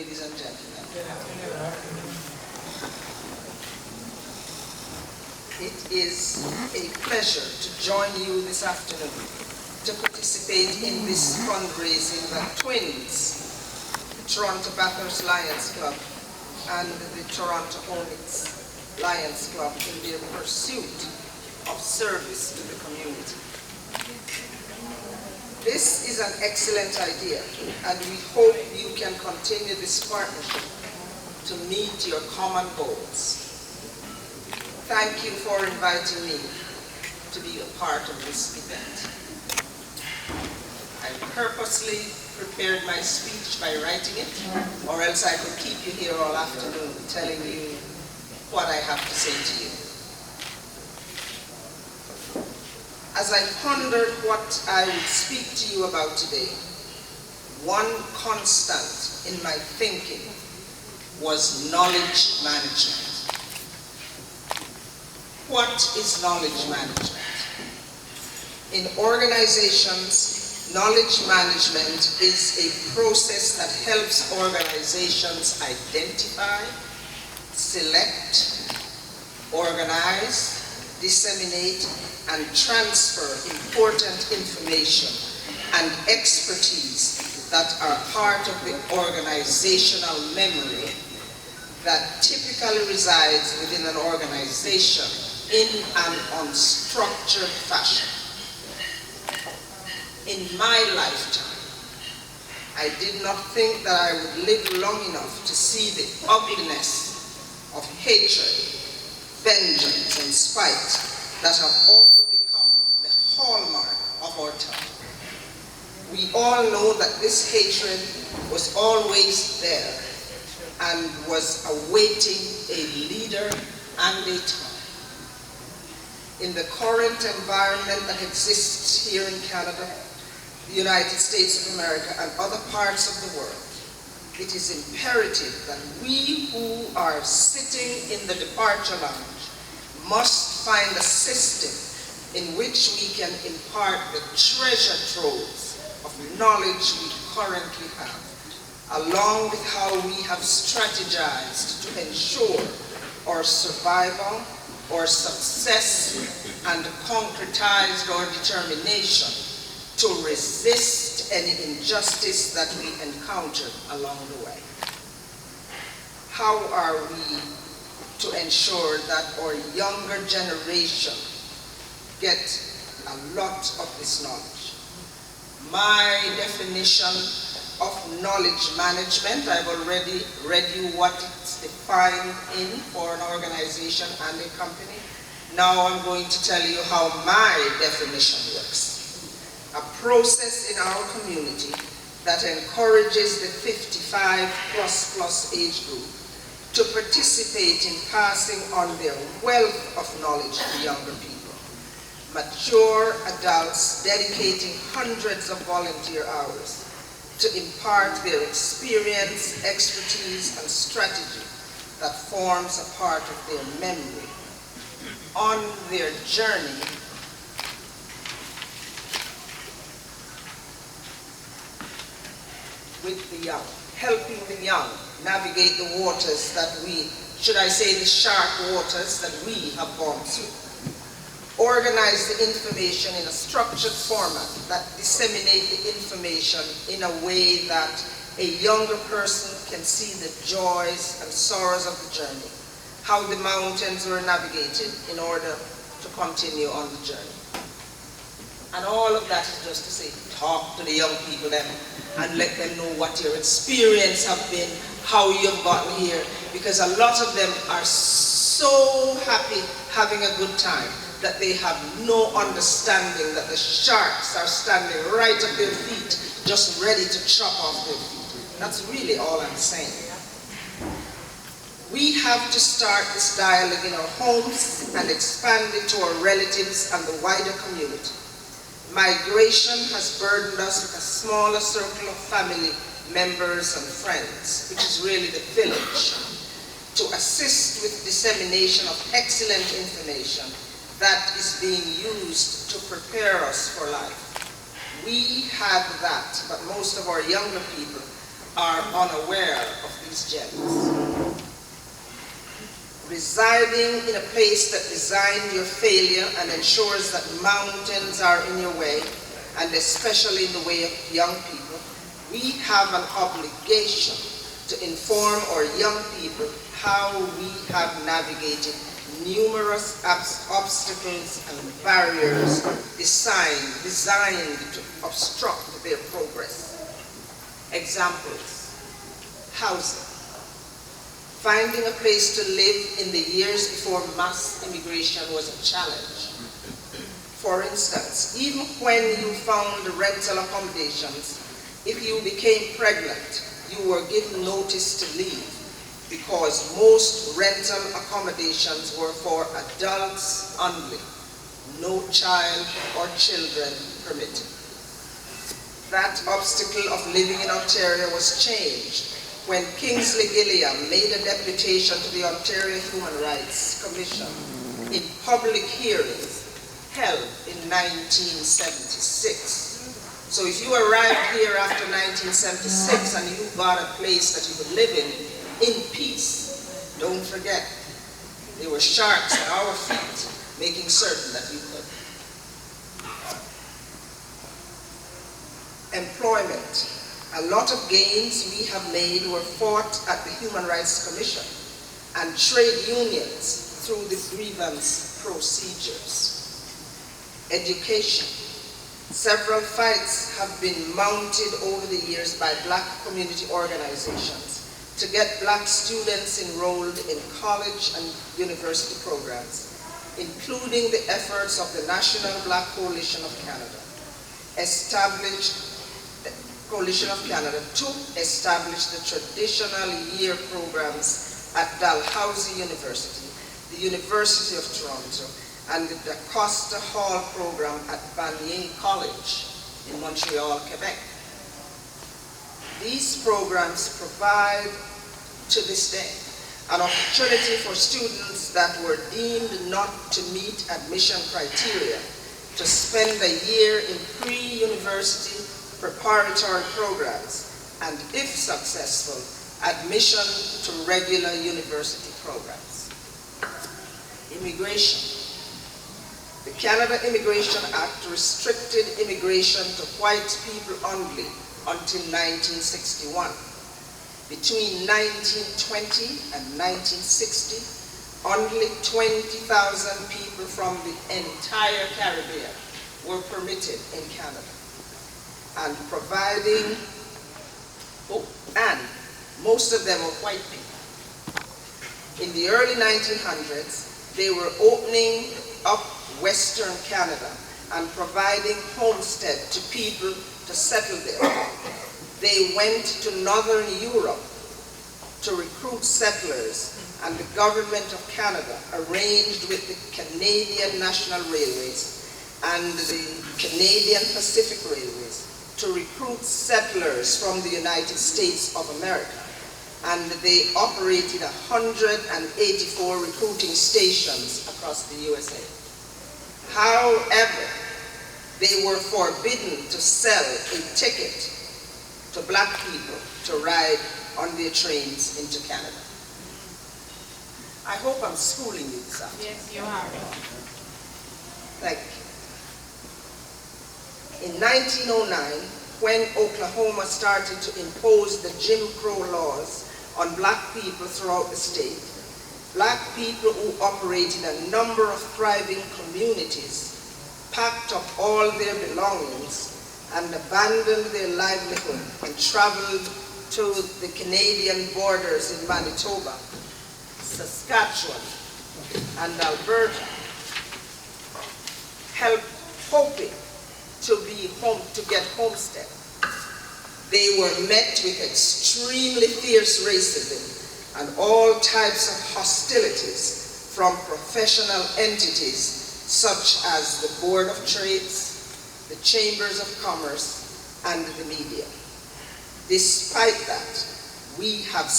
ladies and gentlemen. It is a pleasure to join you this afternoon to participate in this fundraising that twins the Toronto Bathurst Lions Club and the Toronto Hornets Lions Club in their pursuit of service to the community. This is an excellent idea, and we hope you can continue this partnership to meet your common goals. Thank you for inviting me to be a part of this event. I purposely prepared my speech by writing it, or else I could keep you here all afternoon telling you what I have to say to you. As I pondered what I would speak to you about today, one constant in my thinking was knowledge management. What is knowledge management? In organizations, knowledge management is a process that helps organizations identify, select, organize, disseminate, and transfer important information and expertise that are part of the organizational memory that typically resides within an organization in an unstructured fashion. In my lifetime, I did not think that I would live long enough to see the ugliness of hatred, vengeance, and spite that have all become the hallmark of our time. We all know that this hatred was always there and was awaiting a leader and a time. In the current environment that exists here in Canada, the United States of America, and other parts of the world, it is imperative that we who are sitting in the departure lounge must find a system in which we can impart the treasure troves of knowledge we currently have, along with how we have strategized to ensure our survival, our success, and concretized our determination to resist any injustice that we encounter along the way. How are we to ensure that our younger generation get a lot of this knowledge? My definition of knowledge management, I've already read you what it's defined in for an organization and a company. Now I'm going to tell you how my definition works. A process in our community that encourages the 55+ age group to participate in passing on their wealth of knowledge to younger people. Mature adults dedicating hundreds of volunteer hours to impart their experience, expertise, and strategy that forms a part of their memory on their journey with the young, helping the young navigate the waters that we, should I say the sharp waters that we have gone through. Organize the information in a structured format that disseminate the information in a way that a younger person can see the joys and sorrows of the journey, how the mountains were navigated in order to continue on the journey. And all of that is just to say, talk to the young people then and let them know what your experience have been, how you've gotten here, because a lot of them are so happy having a good time that they have no understanding that the sharks are standing right at their feet, just ready to chop off their feet. That's really all I'm saying. We have to start this dialogue in our homes and expand it to our relatives and the wider community. Migration has burdened us with a smaller circle of family members and friends, which is really the village, to assist with dissemination of excellent information that is being used to prepare us for life. We have that, but most of our younger people are unaware of these gems. Residing in a place that designed your failure and ensures that mountains are in your way, and especially in the way of young people, we have an obligation to inform our young people how we have navigated numerous obstacles and barriers designed to obstruct their progress. Examples: housing. Finding a place to live in the years before mass immigration was a challenge. For instance, even when you found rental accommodations, if you became pregnant, you were given notice to leave because most rental accommodations were for adults only, no child or children permitted. That obstacle of living in Ontario was changed when Kingsley Gilliam made a deputation to the Ontario Human Rights Commission in public hearings held in 1976. So if you arrived here after 1976 and you got a place that you could live in peace, don't forget, there were sharks at our feet making certain that you could. Employment. A lot of gains we have made were fought at the Human Rights Commission and trade unions through the grievance procedures. Education. Several fights have been mounted over the years by Black community organizations to get Black students enrolled in college and university programs, including the efforts of the National Black Coalition of Canada, to establish the traditional year programs at Dalhousie University, the University of Toronto, and the Da Costa Hall program at Vanier College in Montreal, Quebec. These programs provide, to this day, an opportunity for students that were deemed not to meet admission criteria to spend a year in pre-university preparatory programs, and if successful, admission to regular university programs. Immigration. The Canada Immigration Act restricted immigration to white people only until 1961. Between 1920 and 1960, only 20,000 people from the entire Caribbean were permitted in Canada. And most of them were white people. In the early 1900s, they were opening up Western Canada and providing homestead to people to settle there. They went to Northern Europe to recruit settlers, and the government of Canada arranged with the Canadian National Railways and the Canadian Pacific Railways to recruit settlers from the United States of America, and they operated 184 recruiting stations across the USA. However, they were forbidden to sell a ticket to Black people to ride on their trains into Canada. I hope I'm schooling you this afternoon. Yes, you are. Thank you. In 1909, when Oklahoma started to impose the Jim Crow laws on Black people throughout the state, Black people who operated a number of thriving communities packed up all their belongings and abandoned their livelihood and traveled to the Canadian borders in Manitoba, Saskatchewan, and Alberta, hoping to get homestead. They were met with extremely fierce racism and all types of hostilities from professional entities such as the Board of Trades, the Chambers of Commerce, and the media. Despite that, we have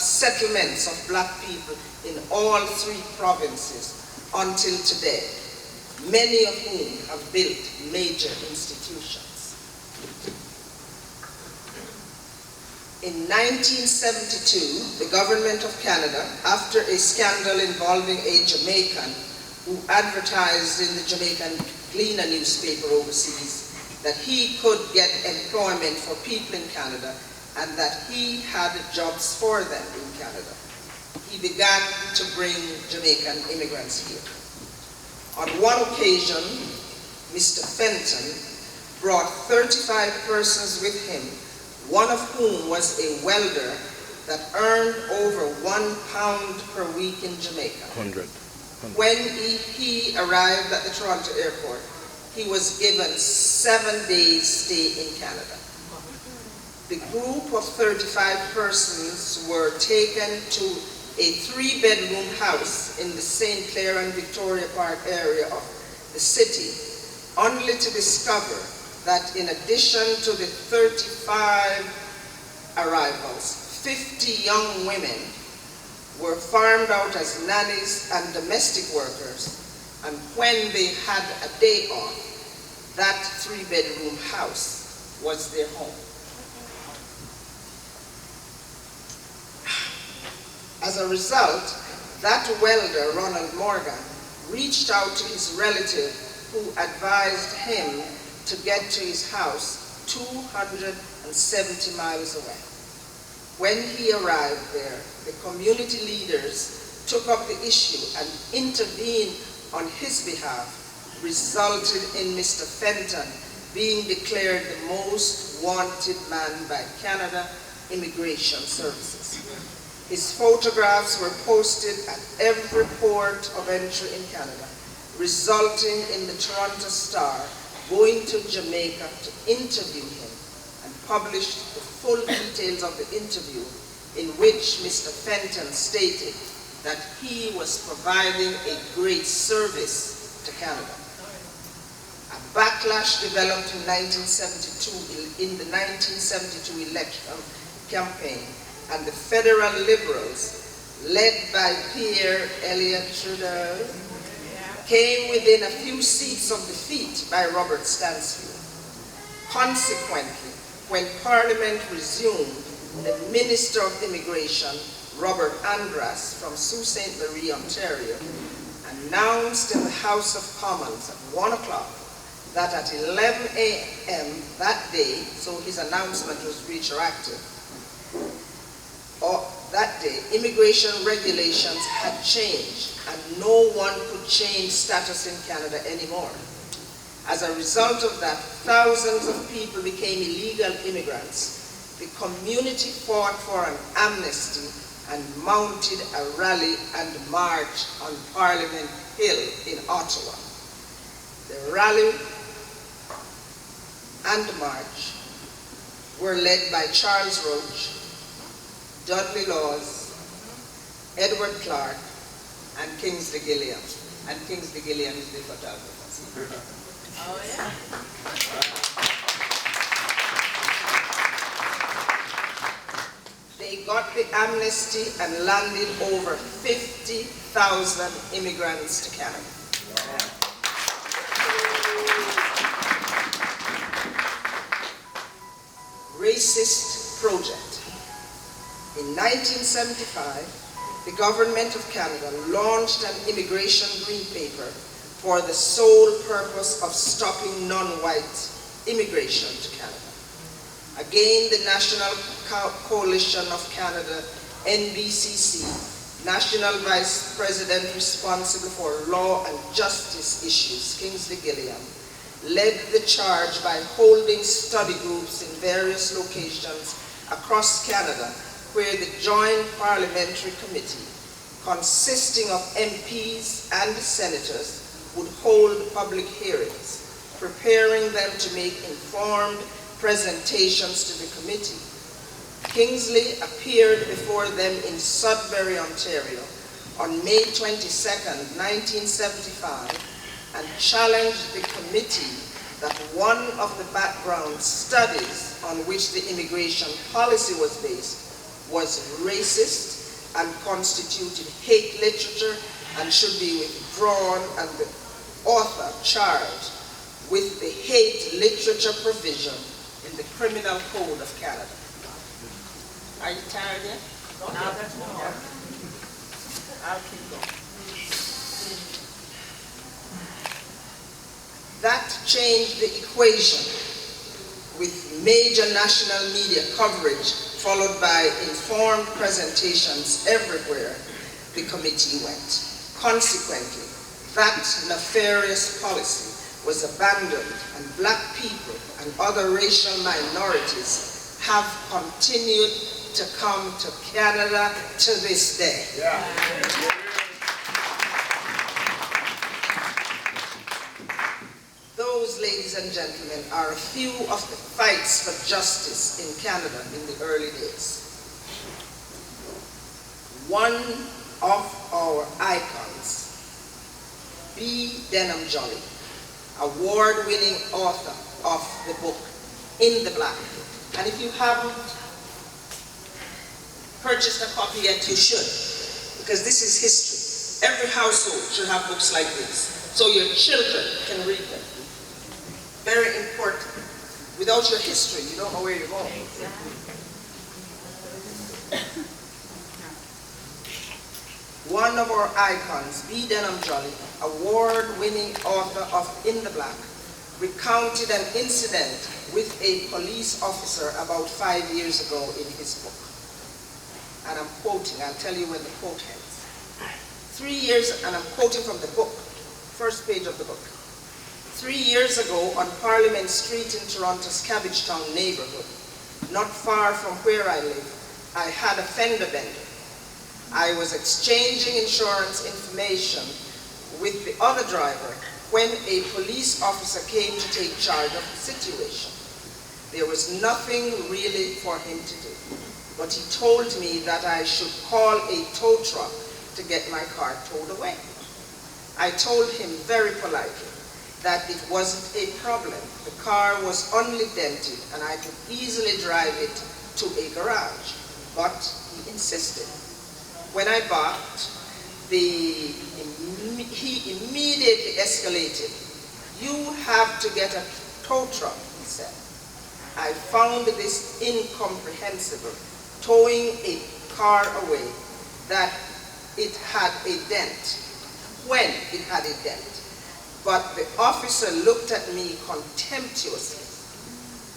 settlements of Black people in all 3 provinces until today, many of whom have built major institutions. In 1972, the government of Canada, after a scandal involving a Jamaican who advertised in the Jamaican Gleaner newspaper overseas that he could get employment for people in Canada and that he had jobs for them in Canada, he began to bring Jamaican immigrants here. On one occasion, Mr. Fenton brought 35 persons with him, one of whom was a welder that earned over £1 per week in Jamaica. 100. When he arrived at the Toronto airport, he was given 7 days stay in Canada. The group of 35 persons were taken to a 3-bedroom house in the St. Clair and Victoria Park area of the city, only to discover that in addition to the 35 arrivals, 50 young women were farmed out as nannies and domestic workers, and when they had a day off, that 3-bedroom house was their home. As a result, that welder, Ronald Morgan, reached out to his relative who advised him to get to his house 270 miles away. When he arrived there, the community leaders took up the issue and intervened on his behalf, resulted in Mr. Fenton being declared the most wanted man by Canada Immigration Services. His photographs were posted at every port of entry in Canada, resulting in the Toronto Star going to Jamaica to interview him and published the full details of the interview, in which Mr. Fenton stated that he was providing a great service to Canada. A backlash developed in 1972 in the 1972 election campaign, and the federal Liberals, led by Pierre Elliott Trudeau, came within a few seats of defeat by Robert Stansfield. Consequently, when Parliament resumed, the Minister of Immigration, Robert Andras from Sault Ste. Marie, Ontario, announced in the House of Commons at 1 o'clock that at 11 a.m. that day, so his announcement was retroactive, that day, immigration regulations had changed and no one could change status in Canada anymore. As a result of that, thousands of people became illegal immigrants. The community fought for an amnesty and mounted a rally and march on Parliament Hill in Ottawa. The rally and march were led by Charles Roach, Dudley Laws, Edward Clark, and Kingsley Gilliam. And Kingsley Gilliam is the photographer. Oh, yeah. They got the amnesty and landed over 50,000 immigrants to Canada. Racist project. In 1975, the government of Canada launched an immigration green paper for the sole purpose of stopping non-white immigration to Canada. Again, the National Coalition of Canada, NBCC, National Vice President responsible for law and justice issues, Kingsley Gilliam, led the charge by holding study groups in various locations across Canada where the Joint Parliamentary Committee, consisting of MPs and senators, would hold public hearings, preparing them to make informed presentations to the committee. Kingsley appeared before them in Sudbury, Ontario, on May 22, 1975, and challenged the committee that one of the background studies on which the immigration policy was based was racist and constituted hate literature and should be withdrawn, and the author charged with the hate literature provision in the Criminal Code of Canada. Are you tired yet? Now that's more. I'll keep going. That changed the equation, with major national media coverage followed by informed presentations everywhere the committee went. Consequently, that nefarious policy was abandoned, and black people and other racial minorities have continued to come to Canada to this day. Yeah. Those, ladies and gentlemen, are a few of the fights for justice in Canada in the early days. One of our icons, B. Denham Jolly, award-winning author of the book In the Black. And if you haven't purchased a copy yet, you should, because this is history. Every household should have books like this, so your children can read them. Very important. Without your history, you don't know where you're going. One of our icons, B. Denham Jolly, award-winning author of In the Black, recounted an incident with a police officer about 5 years ago in his book. And I'm quoting, I'll tell you when the quote ends. 3 years, and I'm quoting from the book, first page of the book. 3 years ago on Parliament Street in Toronto's Cabbagetown neighborhood, not far from where I live, I had a fender bender. I was exchanging insurance information with the other driver when a police officer came to take charge of the situation. There was nothing really for him to do, but he told me that I should call a tow truck to get my car towed away. I told him very politely that it wasn't a problem. The car was only dented and I could easily drive it to a garage, but he insisted. When I barked, he immediately escalated. You have to get a tow truck, he said. I found this incomprehensible, towing a car away, that it had a dent, when it had a dent. But the officer looked at me contemptuously.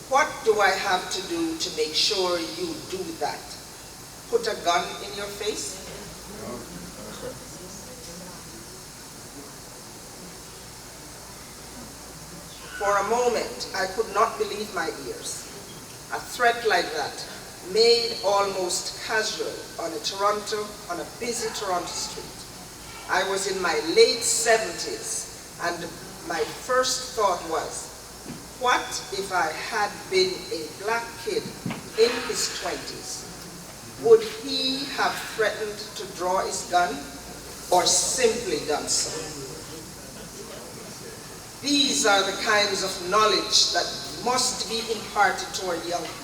What do I have to do to make sure you do that? Put a gun in your face? For a moment, I could not believe my ears. A threat like that, made almost casual on a busy Toronto street. I was in my late 70s, and my first thought was, what if I had been a black kid in his 20s? Would he have threatened to draw his gun, or simply done so? These are the kinds of knowledge that must be imparted to our young people.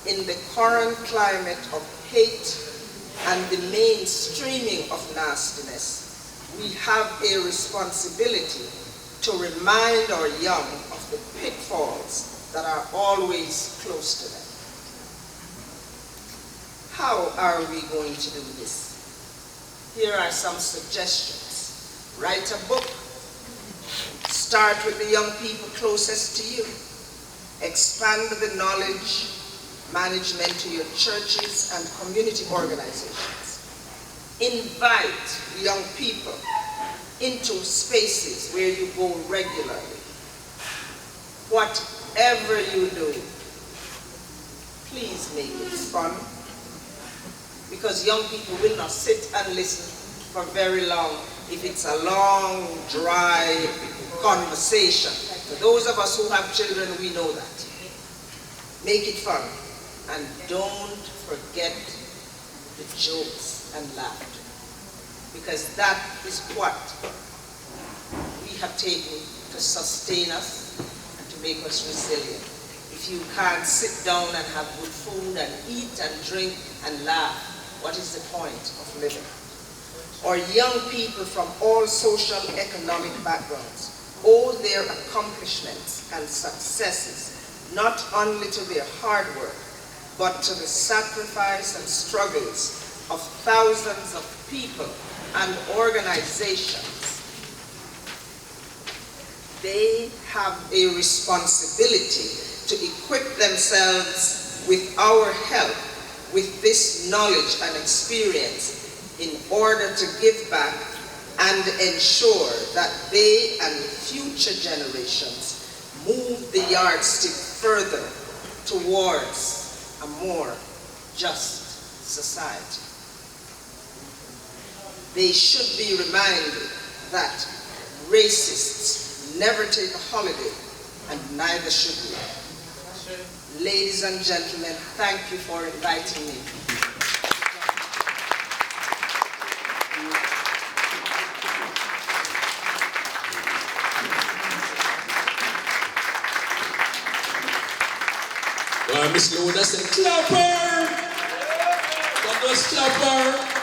In the current climate of hate and the mainstreaming of nastiness, we have a responsibility to remind our young of the pitfalls that are always close to them. How are we going to do this? Here are some suggestions. Write a book. Start with the young people closest to you. Expand the knowledge management to your churches and community organizations. Invite young people into spaces where you go regularly. Whatever you do, please make it fun, because young people will not sit and listen for very long if it's a long, dry conversation. For those of us who have children, we know that. Make it fun, and don't forget the jokes and laughter, because that is what we have taken to sustain us and to make us resilient. If you can't sit down and have good food and eat and drink and laugh, what is the point of living? Or young people from all social economic backgrounds owe their accomplishments and successes not only to their hard work, but to the sacrifice and struggles of thousands of people and organizations. They have a responsibility to equip themselves with our help, with this knowledge and experience, in order to give back and ensure that they and future generations move the yardstick further towards a more just society. They should be reminded that racists never take a holiday, and neither should we. Ladies and gentlemen, thank you for inviting me. Well, Miss Loda said, clapper! That was clapper!